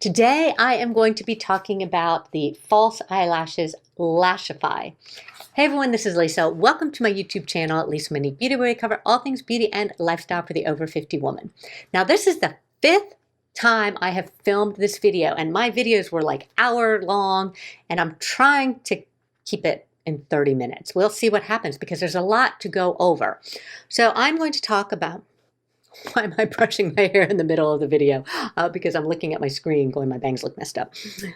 Today I am going to be talking about the false eyelashes Lashify. Hey everyone, this is Lisa. Welcome to my YouTube channel, Lisa Monique Beauty, where I cover all things beauty and lifestyle for the over 50 woman. Now this is the 5th time I have filmed this video, and my videos were like hour long, and I'm trying to keep it in 30 minutes. We'll see what happens because there's a lot to go over. So I'm going to talk about why am I brushing my hair in the middle of the video? Because I'm looking at my screen going, my bangs look messed up.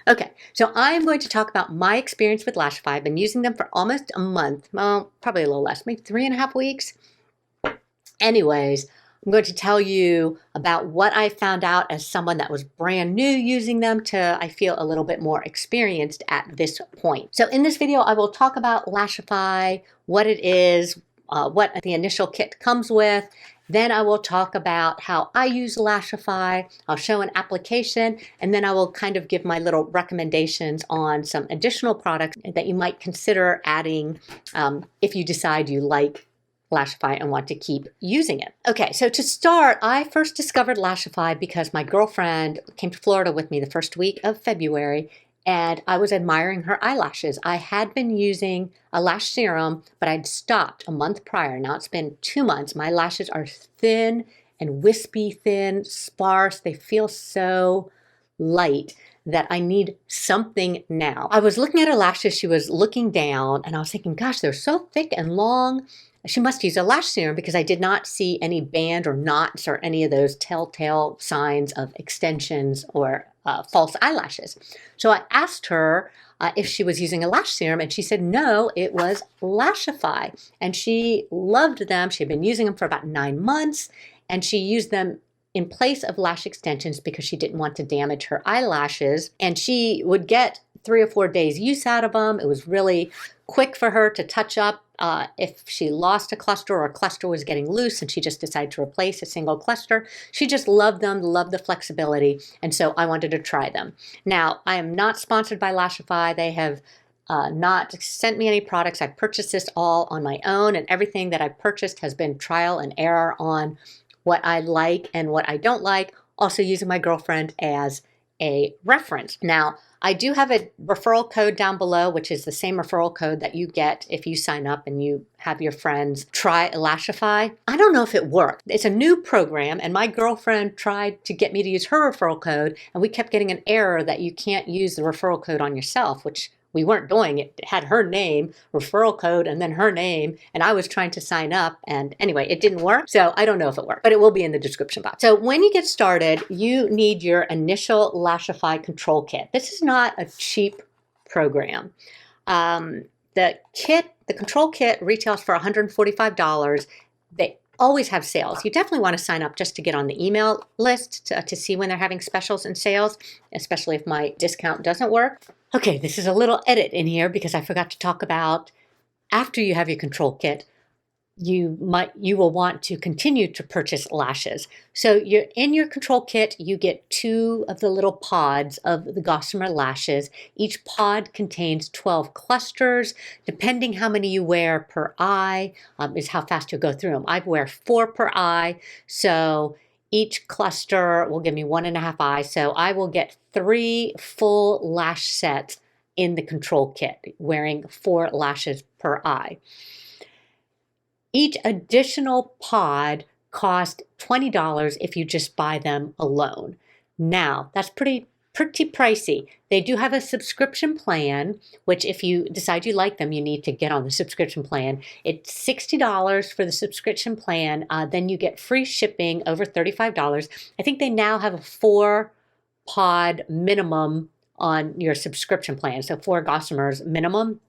Okay, so I'm going to talk about my experience with Lashify. I've been using them for almost a month, well, probably a little less, maybe 3.5 weeks. Anyways, I'm going to tell you about what I found out as someone that was brand new using them to, I feel, a little bit more experienced at this point. So in this video, I will talk about Lashify, what it is, what the initial kit comes with. Then I will talk about how I use Lashify. I'll show an application, and then I will kind of give my little recommendations on some additional products that you might consider adding if you decide you like Lashify and want to keep using it. Okay, so to start, I first discovered Lashify because my girlfriend came to Florida with me the first week of February, and I was admiring her eyelashes. I had been using a lash serum, but I'd stopped a month prior. Now it's been 2 months. My lashes are thin and wispy thin, sparse. They feel so light that I need something now. I was looking at her lashes. She was looking down, and I was thinking, gosh, they're so thick and long. She must use a lash serum because I did not see any band or knots or any of those telltale signs of extensions or false eyelashes. So I asked her if she was using a lash serum, and she said no, it was Lashify. And she loved them. She had been using them for about 9 months, and she used them in place of lash extensions because she didn't want to damage her eyelashes. And she would get 3 or 4 days use out of them. It was really quick for her to touch up if she lost a cluster or a cluster was getting loose and she just decided to replace a single cluster. She just loved them, loved the flexibility, and so I wanted to try them. Now, I am not sponsored by Lashify. They have not sent me any products. I purchased this all on my own, and everything that I purchased has been trial and error on what I like and what I don't like, also using my girlfriend as a reference. Now, I do have a referral code down below, which is the same referral code that you get if you sign up and you have your friends try Lashify. I don't know if it worked. It's a new program, and my girlfriend tried to get me to use her referral code, and we kept getting an error that you can't use the referral code on yourself, which we weren't doing. It had her name, referral code, and then her name, and I was trying to sign up, and anyway, it didn't work, so I don't know if it worked, but it will be in the description box. So when you get started, you need your initial Lashify control kit. This is not a cheap program. The control kit retails for $145. They always have sales. You definitely want to sign up just to get on the email list to see when they're having specials and sales, especially if my discount doesn't work. Okay, this is a little edit in here because I forgot to talk about after you have your control kit, you will want to continue to purchase lashes. So you're in your control kit, you get 2 of the little pods of the Gossamer lashes. Each pod contains 12 clusters. Depending how many you wear per eye is how fast you'll go through them. I wear 4 per eye, so each cluster will give me 1.5 eyes. So I will get 3 full lash sets in the control kit, wearing 4 lashes per eye. Each additional pod costs $20 if you just buy them alone. Now, that's pretty pricey. They do have a subscription plan, which if you decide you like them, you need to get on the subscription plan. It's $60 for the subscription plan. Then you get free shipping over $35. I think they now have a 4 pod minimum on your subscription plan. So 4 Gossamers minimum,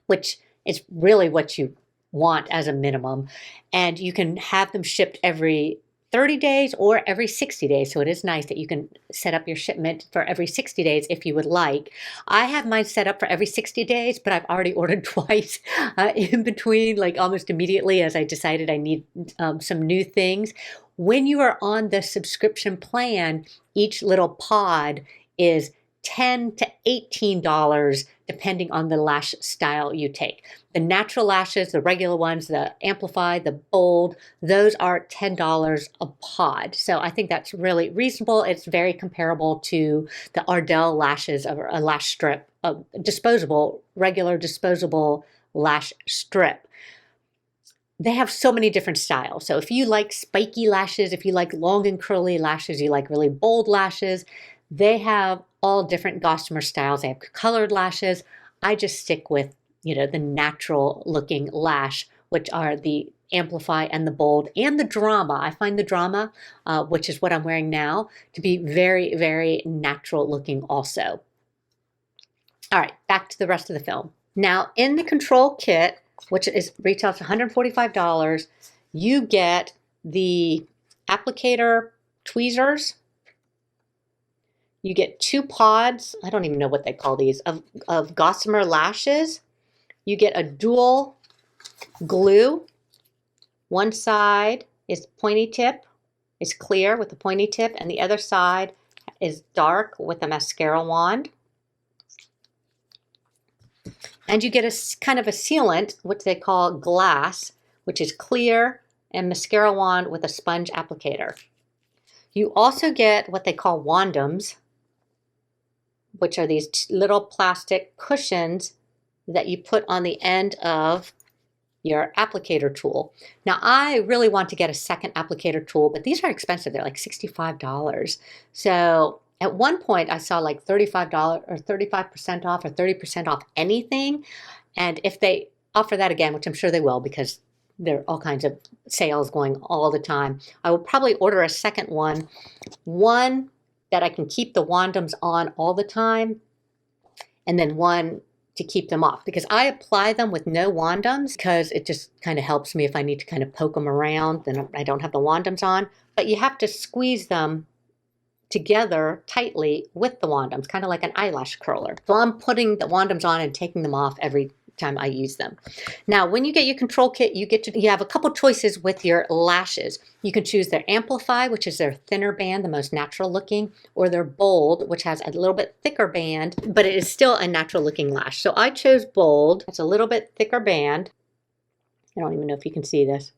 which is really what you want as a minimum, and you can have them shipped every 30 days or every 60 days. So it is nice that you can set up your shipment for every 60 days if you would like. I have mine set up for every 60 days, but I've already ordered twice in between, like almost immediately, as I decided I need some new things. When you are on the subscription plan, each little pod is $10 to $18 depending on the lash style you take. The natural lashes, the regular ones, the amplify, the bold, those are $10 a pod. So I think that's really reasonable. It's very comparable to the Ardell lashes, of a lash strip, a disposable, regular disposable lash strip. They have so many different styles. So if you like spiky lashes, if you like long and curly lashes, you like really bold lashes, they have all different Gossamer styles. They have colored lashes. I just stick with, the natural looking lash, which are the amplify and the bold and the drama. I find the drama, which is what I'm wearing now, to be very, very natural looking also. All right, back to the rest of the film. Now in the control kit, which retails $145, you get the applicator tweezers. You get 2 pods, I don't even know what they call these, of Gossamer lashes. You get a dual glue. One side is pointy tip, is clear with the pointy tip, and the other side is dark with a mascara wand. And you get a kind of a sealant, which they call glass, which is clear, and mascara wand with a sponge applicator. You also get what they call wandums, which are these little plastic cushions that you put on the end of your applicator tool. Now, I really want to get a second applicator tool, but these are expensive. They're like $65. So at one point, I saw like $35 or 35% off or 30% off anything. And if they offer that again, which I'm sure they will because there are all kinds of sales going all the time, I will probably order a second one. One that I can keep the wandums on all the time, and then one to keep them off, because I apply them with no wandums because it just kind of helps me if I need to kind of poke them around, then I don't have the wandums on. But you have to squeeze them together tightly with the wandums, kind of like an eyelash curler. So I'm putting the wandums on and taking them off every time I use them. Now, when you get your control kit, you have a couple choices with your lashes. You can choose their amplify, which is their thinner band, the most natural looking, or their bold, which has a little bit thicker band, but it is still a natural looking lash. So I chose bold. It's a little bit thicker band. I don't even know if you can see this,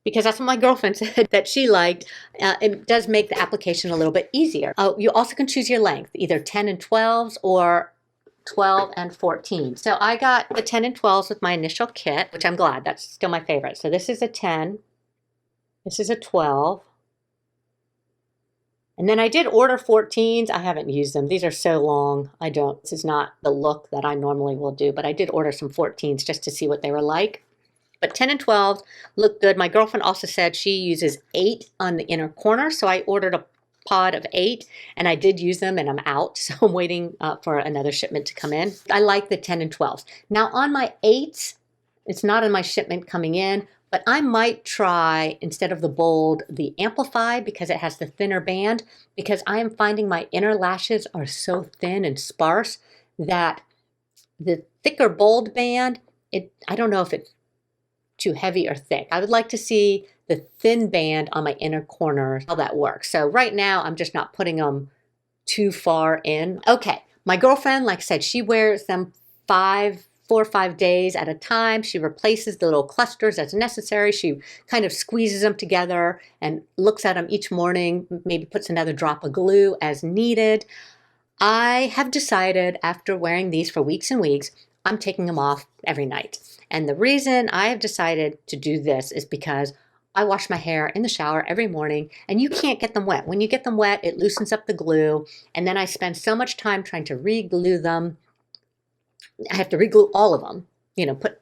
because that's what my girlfriend said that she liked. It does make the application a little bit easier. You also can choose your length, either 10 and 12s or 12 and 14. So I got the 10 and 12s with my initial kit, which I'm glad, that's still my favorite. So this is a 10, this is a 12. And then I did order 14s. I haven't used them. These are so long. This is not the look that I normally will do, but I did order some 14s just to see what they were like. But 10 and 12 look good. My girlfriend also said she uses 8 on the inner corner, so I ordered a pod of 8, and I did use them, and I'm out, so I'm waiting for another shipment to come in. I like the 10 and 12s. Now on my 8s, it's not in my shipment coming in, but I might try, instead of the bold, the amplify, because it has the thinner band, because I am finding my inner lashes are so thin and sparse that the thicker bold band, I don't know if it's too heavy or thick. I would like to see the thin band on my inner corner, how that works. So right now, I'm just not putting them too far in. Okay, my girlfriend, like I said, she wears them 4 or 5 days at a time. She replaces the little clusters as necessary. She kind of squeezes them together and looks at them each morning, maybe puts another drop of glue as needed. I have decided, after wearing these for weeks and weeks, I'm taking them off every night. And the reason I have decided to do this is because I wash my hair in the shower every morning, and you can't get them wet. When you get them wet, it loosens up the glue, and then I spend so much time trying to re-glue them. I have to re-glue all of them, put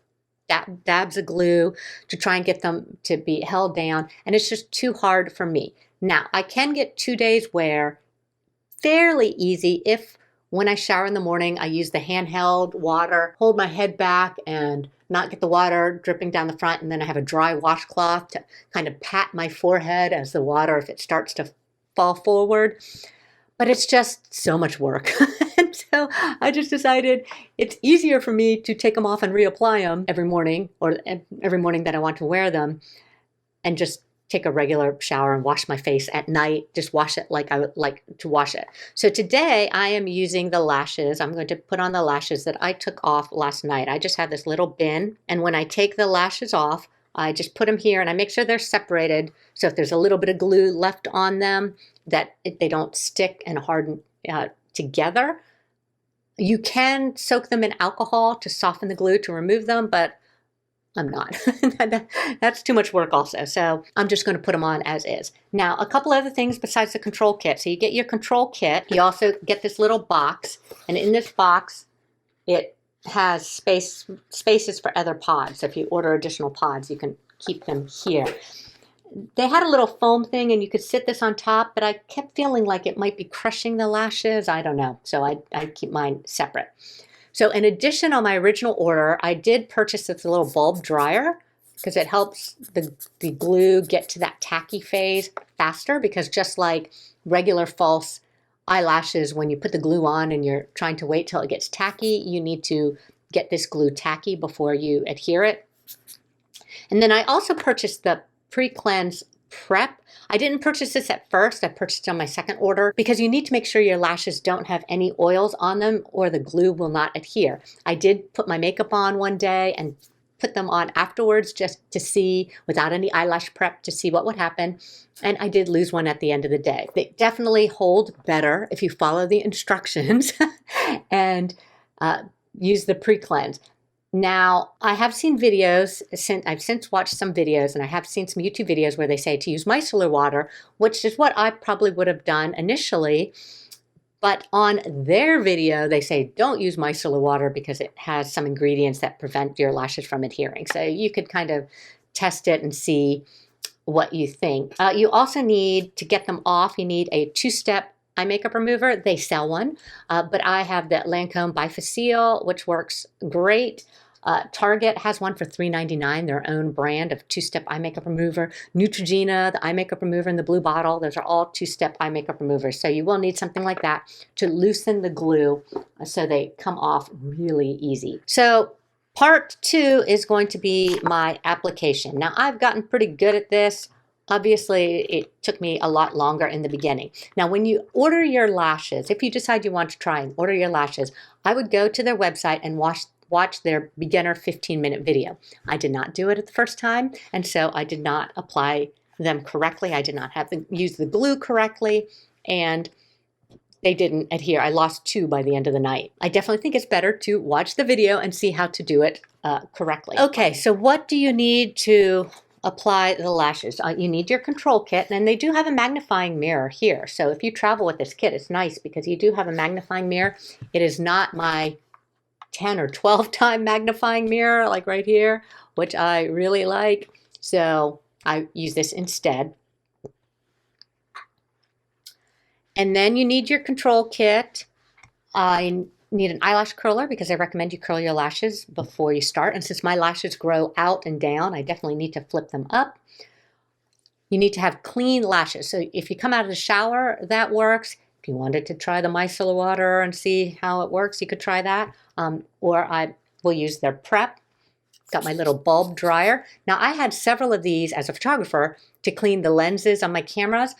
dabs of glue to try and get them to be held down, and it's just too hard for me. Now, I can get 2 days wear fairly easy if when I shower in the morning, I use the handheld water, hold my head back and not get the water dripping down the front, and then I have a dry washcloth to kind of pat my forehead as the water, if it starts to fall forward. But it's just so much work. And so I just decided it's easier for me to take them off and reapply them every morning, or every morning that I want to wear them, and just take a regular shower and wash my face at night, just wash it like I would like to wash it. So today I am using the lashes. I'm going to put on the lashes that I took off last night. I just have this little bin, and when I take the lashes off, I just put them here and I make sure they're separated. So if there's a little bit of glue left on them, that they don't stick and harden together. You can soak them in alcohol to soften the glue to remove them, but I'm not. That's too much work also. So I'm just going to put them on as is. Now, a couple other things besides the control kit. So you get your control kit. You also get this little box. And in this box, it has spaces for other pods. So if you order additional pods, you can keep them here. They had a little foam thing and you could sit this on top, but I kept feeling like it might be crushing the lashes. I don't know. So I keep mine separate. So in addition on my original order, I did purchase this little bulb dryer because it helps the glue get to that tacky phase faster, because just like regular false eyelashes, when you put the glue on and you're trying to wait till it gets tacky, you need to get this glue tacky before you adhere it. And then I also purchased the pre-cleanse prep. I didn't purchase this at first. I purchased it on my second order because you need to make sure your lashes don't have any oils on them or the glue will not adhere. I did put my makeup on one day and put them on afterwards just to see, without any eyelash prep, to see what would happen. And I did lose one at the end of the day. They definitely hold better if you follow the instructions and use the pre-cleanse. Now, I have seen videos, I've since watched some videos, and I have seen some YouTube videos where they say to use micellar water, which is what I probably would have done initially. But on their video, they say don't use micellar water because it has some ingredients that prevent your lashes from adhering. So you could kind of test it and see what you think. You also need, to get them off, you need a two-step eye makeup remover. They sell one, but I have the Lancome Bifacil, which works great. Target has one for $3.99, their own brand of two-step eye makeup remover. Neutrogena, the eye makeup remover in the blue bottle, those are all two-step eye makeup removers. So you will need something like that to loosen the glue so they come off really easy. So part 2 is going to be my application. Now, I've gotten pretty good at this. Obviously, it took me a lot longer in the beginning. Now, when you order your lashes, if you decide you want to try and order your lashes, I would go to their website and watch their beginner 15-minute video. I did not do it at the first time, and so I did not apply them correctly. I did not have to use the glue correctly, and they didn't adhere. I lost 2 by the end of the night. I definitely think it's better to watch the video and see how to do it correctly. Okay, so what do you need to apply the lashes? You need your control kit, and they do have a magnifying mirror here. So if you travel with this kit, it's nice because you do have a magnifying mirror. It is not my 10 or 12 time magnifying mirror like right here, which I really like. So I use this instead. And then you need your control kit. I need an eyelash curler because I recommend you curl your lashes before you start. And since my lashes grow out and down, I definitely need to flip them up. You need to have clean lashes. So if you come out of the shower, that works. If you wanted to try the micellar water and see how it works, you could try that. Or I will use their prep. Got my little bulb dryer. Now, I had several of these as a photographer to clean the lenses on my cameras,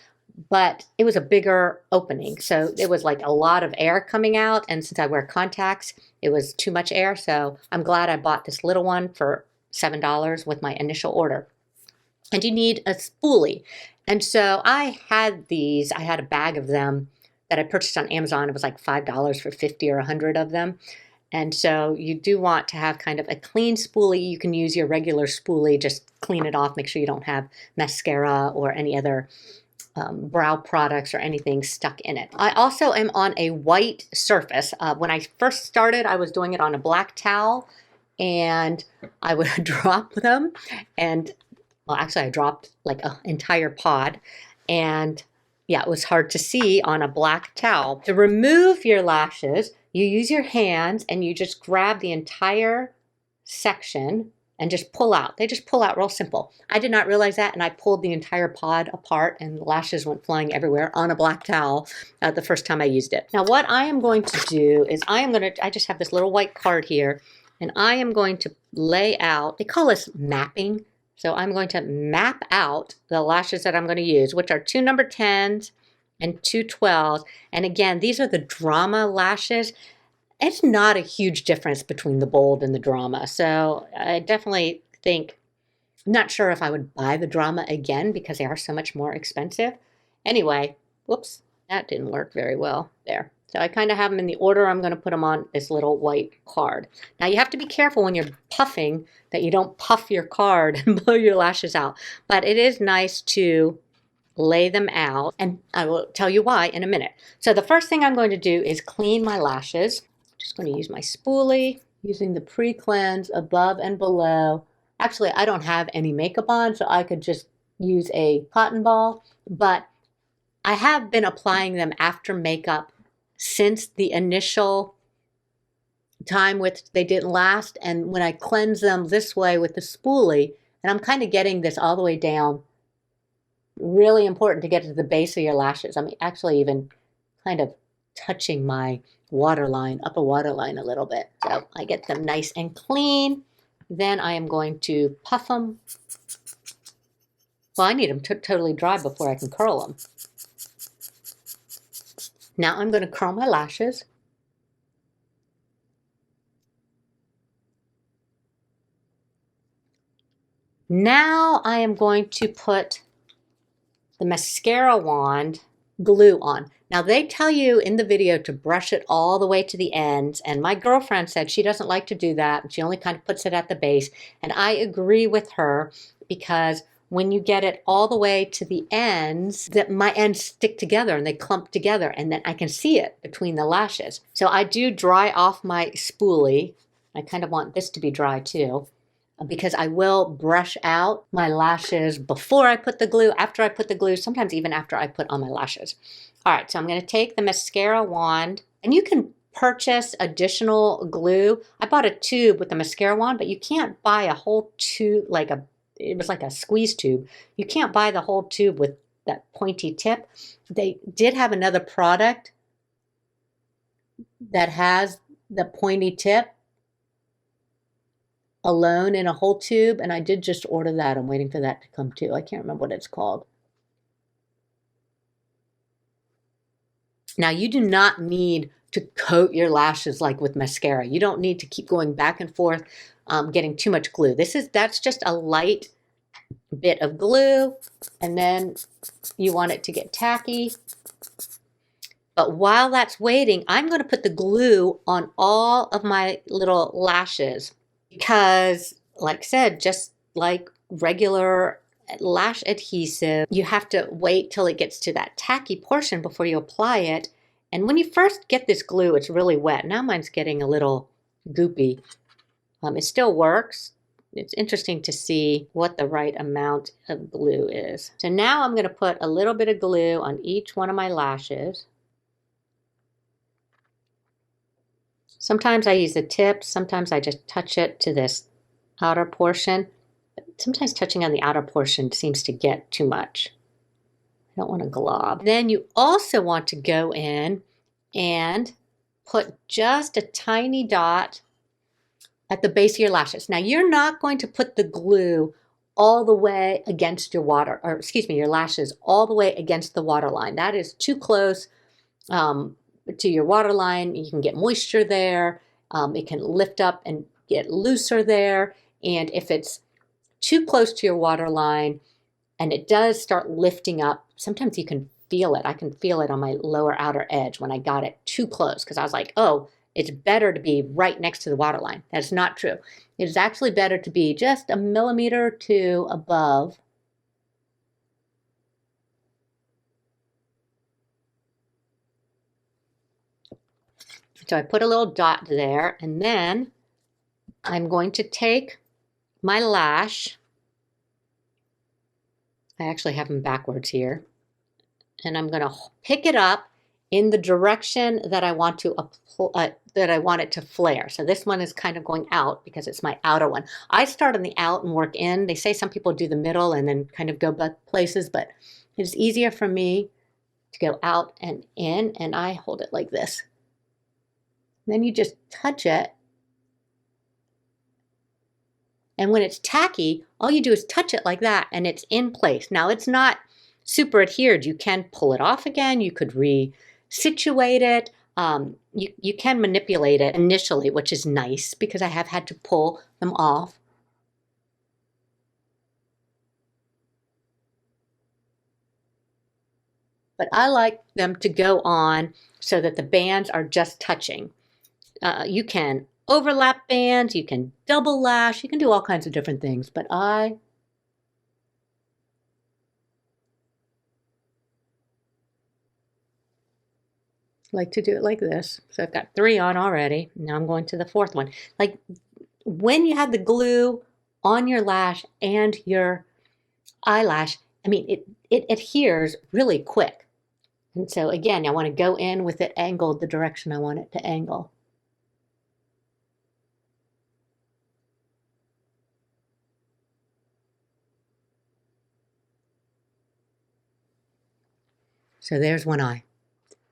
but it was a bigger opening. So it was like a lot of air coming out. And since I wear contacts, it was too much air. So I'm glad I bought this little one for $7 with my initial order. And you need a spoolie. And so I had these. I had a bag of them that I purchased on Amazon. It was like $5 for 50 or 100 of them. And so you do want to have kind of a clean spoolie. You can use your regular spoolie, just clean it off, make sure you don't have mascara or any other brow products or anything stuck in it. I also am on a white surface. When I first started, I was doing it on a black towel, and I would drop them. And well, actually I dropped like an entire pod, and yeah, it was hard to see on a black towel. To remove your lashes, you use your hands and you just grab the entire section and just pull out. They just pull out real simple. I did not realize that, and I pulled the entire pod apart and lashes went flying everywhere on a black towel the first time I used it. Now what I am going to do is I just have this little white card here, and I am going to lay out, they call this mapping. So I'm going to map out the lashes that I'm going to use, which are 2 number 10s and 2 12s. And again, these are the drama lashes. It's not a huge difference between the bold and the drama. So I definitely think, I'm not sure if I would buy the drama again because they are so much more expensive. Anyway, whoops, that didn't work very well there. So I kind of have them in the order I'm going to put them on this little white card. Now you have to be careful when you're puffing that you don't puff your card and blow your lashes out. But it is nice to lay them out, and I will tell you why in a minute. So the first thing I'm going to do is clean my lashes. Just going to use my spoolie, using the pre-cleanse above and below. Actually, I don't have any makeup on, so I could just use a cotton ball, but I have been applying them after makeup since the initial time which they didn't last, and when I cleanse them this way with the spoolie, and I'm kind of getting this all the way down. Really important to get to the base of your lashes. I mean, actually even kind of touching my waterline, upper waterline a little bit. So I get them nice and clean. Then I am going to puff them. Well, I need them totally dry before I can curl them. Now I'm going to curl my lashes. Now I am going to put the mascara wand glue on. Now they tell you in the video to brush it all the way to the ends, and my girlfriend said she doesn't like to do that. She only kind of puts it at the base, and I agree with her because when you get it all the way to the ends, that my ends stick together and they clump together, and then I can see it between the lashes. So I do dry off my spoolie. I kind of want this to be dry too, because I will brush out my lashes before I put the glue, after I put the glue, sometimes even after I put on my lashes. All right, so I'm going to take the mascara wand, and you can purchase additional glue. I bought a tube with the mascara wand, but you can't buy a whole tube, it was like a squeeze tube. You can't buy the whole tube with that pointy tip. They did have another product that has the pointy tip alone in a whole tube, and I did just order that. I'm waiting for that to come too. I can't remember what it's called. Now you do not need to coat your lashes like with mascara. You don't need to keep going back and forth, getting too much glue. That's just a light bit of glue, and then you want it to get tacky. But while that's waiting, I'm going to put the glue on all of my little lashes because, like I said, just like regular lash adhesive, you have to wait till it gets to that tacky portion before you apply it. And when you first get this glue, it's really wet. Now mine's getting a little goopy. It still works. It's interesting to see what the right amount of glue is. So now I'm going to put a little bit of glue on each one of my lashes. Sometimes I use the tip, sometimes I just touch it to this outer portion. Sometimes touching on the outer portion seems to get too much. I don't want to glob. Then you also want to go in and put just a tiny dot at the base of your lashes. Now you're not going to put the glue all the way against your your lashes all the way against the waterline. That is too close to your waterline. You can get moisture there. It can lift up and get looser there. And if it's too close to your waterline and it does start lifting up, sometimes you can feel it. I can feel it on my lower outer edge when I got it too close because I was like, oh, it's better to be right next to the waterline. That's not true. It is actually better to be just a millimeter or two above. So I put a little dot there, and then I'm going to take my lash. I actually have them backwards here. And I'm going to pick it up in the direction that I want it to flare. So this one is kind of going out because it's my outer one. I start on the out and work in. They say some people do the middle and then kind of go both places, but it's easier for me to go out and in, and I hold it like this. Then you just touch it, And when it's tacky, all you do is touch it like that and it's in place. Now it's not super adhered. You can pull it off again. You could resituate it. You can manipulate it initially, which is nice because I have had to pull them off. But I like them to go on so that the bands are just touching. You can overlap bands, you can double lash, you can do all kinds of different things, but I like to do it like this. So I've got 3 on already. Now I'm going to the 4th one. Like when you have the glue on your lash and your eyelash, I mean, it adheres really quick. And so again, I want to go in with it angled the direction I want it to angle. So there's one eye.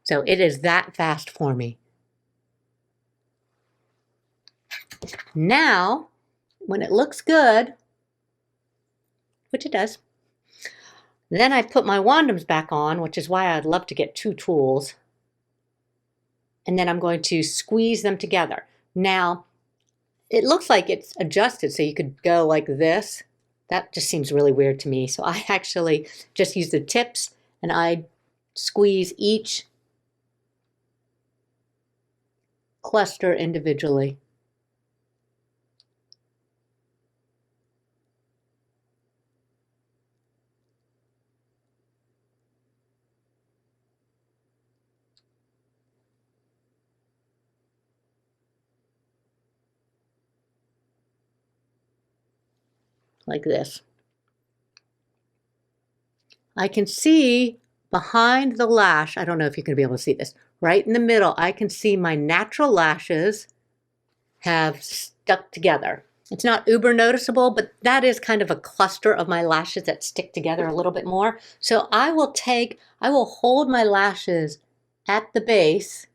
So it is that fast for me. Now, when it looks good, which it does, then I put my wandums back on, which is why I'd love to get 2 tools. And then I'm going to squeeze them together. Now, it looks like it's adjusted, so you could go like this. That just seems really weird to me. So I actually just use the tips and I squeeze each cluster individually. Like this. I can see behind the lash, I don't know if you can be able to see this, right in the middle, I can see my natural lashes have stuck together. It's not uber noticeable, but that is kind of a cluster of my lashes that stick together a little bit more. So I will hold my lashes at the base,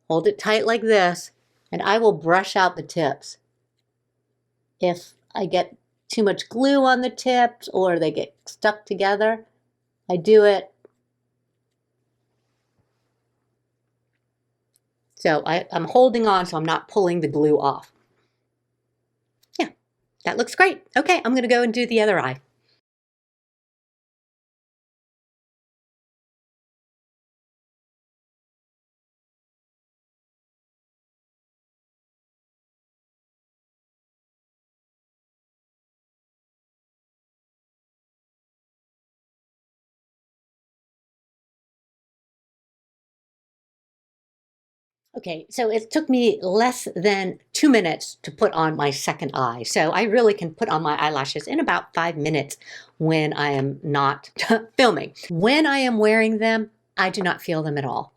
hold it tight like this, and I will brush out the tips. If I get too much glue on the tips or they get stuck together, I do it. So I'm holding on so I'm not pulling the glue off. Yeah, that looks great. Okay, I'm going to go and do the other eye. Okay, so it took me less than 2 minutes to put on my second eye. So I really can put on my eyelashes in about 5 minutes when I am not filming. When I am wearing them, I do not feel them at all.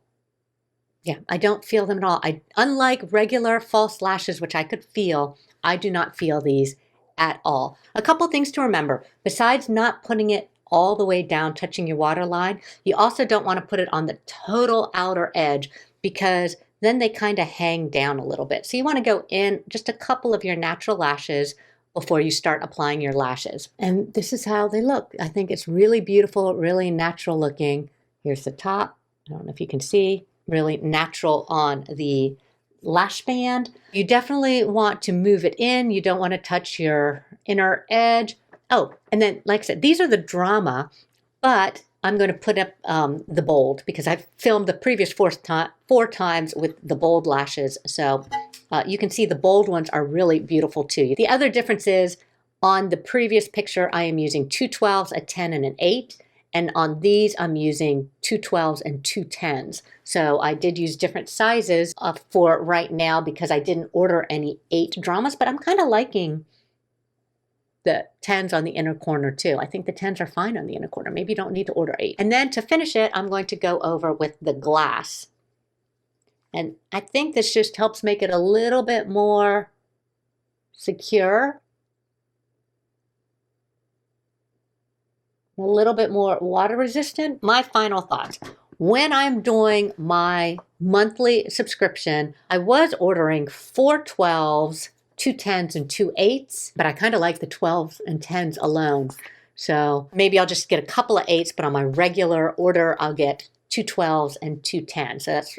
Yeah, I don't feel them at all. Unlike regular false lashes, which I could feel, I do not feel these at all. A couple things to remember. Besides not putting it all the way down, touching your waterline, you also don't want to put it on the total outer edge because then they kind of hang down a little bit. So you want to go in just a couple of your natural lashes before you start applying your lashes. And this is how they look. I think it's really beautiful, really natural looking. Here's the top. I don't know if you can see. Really natural on the lash band. You definitely want to move it in. You don't want to touch your inner edge. Oh, and then, like I said, these are the drama, but I'm going to put up the bold because I've filmed the previous 4 times with the bold lashes. So you can see the bold ones are really beautiful too. The other difference is on the previous picture, I am using 2 12s, a 10, and an 8. And on these, I'm using 2 12s and 2 10s. So I did use different sizes for right now because I didn't order any 8 dramas, but I'm kind of liking the 10s on the inner corner too. I think the 10s are fine on the inner corner. Maybe you don't need to order 8. And then to finish it, I'm going to go over with the glass. And I think this just helps make it a little bit more secure, a little bit more water resistant. My final thoughts. When I'm doing my monthly subscription, I was ordering 4 12s 2 10s and 2 8s, but I kind of like the 12s and 10s alone. So maybe I'll just get a couple of 8s, but on my regular order, I'll get 2 12s and 2 10s. So that's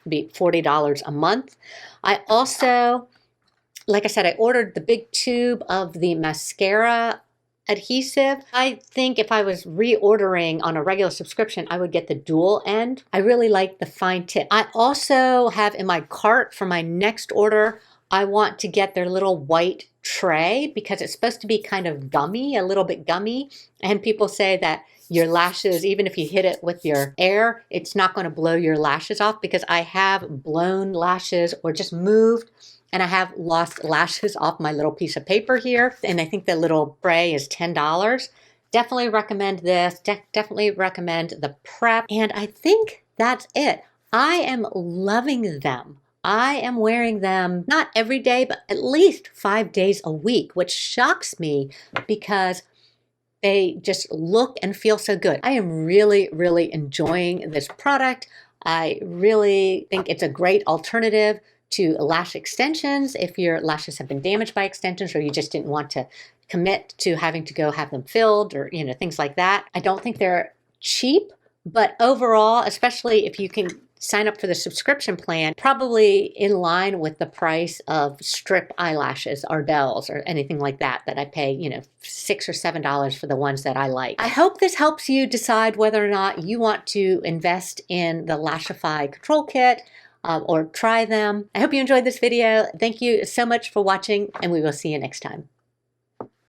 be $40 a month. I also, like I said, I ordered the big tube of the mascara adhesive. I think if I was reordering on a regular subscription, I would get the dual end. I really like the fine tip. I also have in my cart for my next order, I want to get their little white tray because it's supposed to be kind of gummy, a little bit gummy. And people say that your lashes, even if you hit it with your air, it's not going to blow your lashes off, because I have blown lashes or just moved and I have lost lashes off my little piece of paper here. And I think the little spray is $10. Definitely recommend this. Definitely recommend the prep. And I think that's it. I am loving them. I am wearing them not every day, but at least 5 days a week, which shocks me because they just look and feel so good. I am really, really enjoying this product. I really think it's a great alternative to lash extensions if your lashes have been damaged by extensions or you just didn't want to commit to having to go have them filled or, you know, things like that. I don't think they're cheap, but overall, especially if you can sign up for the subscription plan, probably in line with the price of strip eyelashes, Ardell's or anything like that, that I pay, you know, $6 or $7 for the ones that I like. I hope this helps you decide whether or not you want to invest in the Lashify control kit or try them. I hope you enjoyed this video. Thank you so much for watching, and we will see you next time.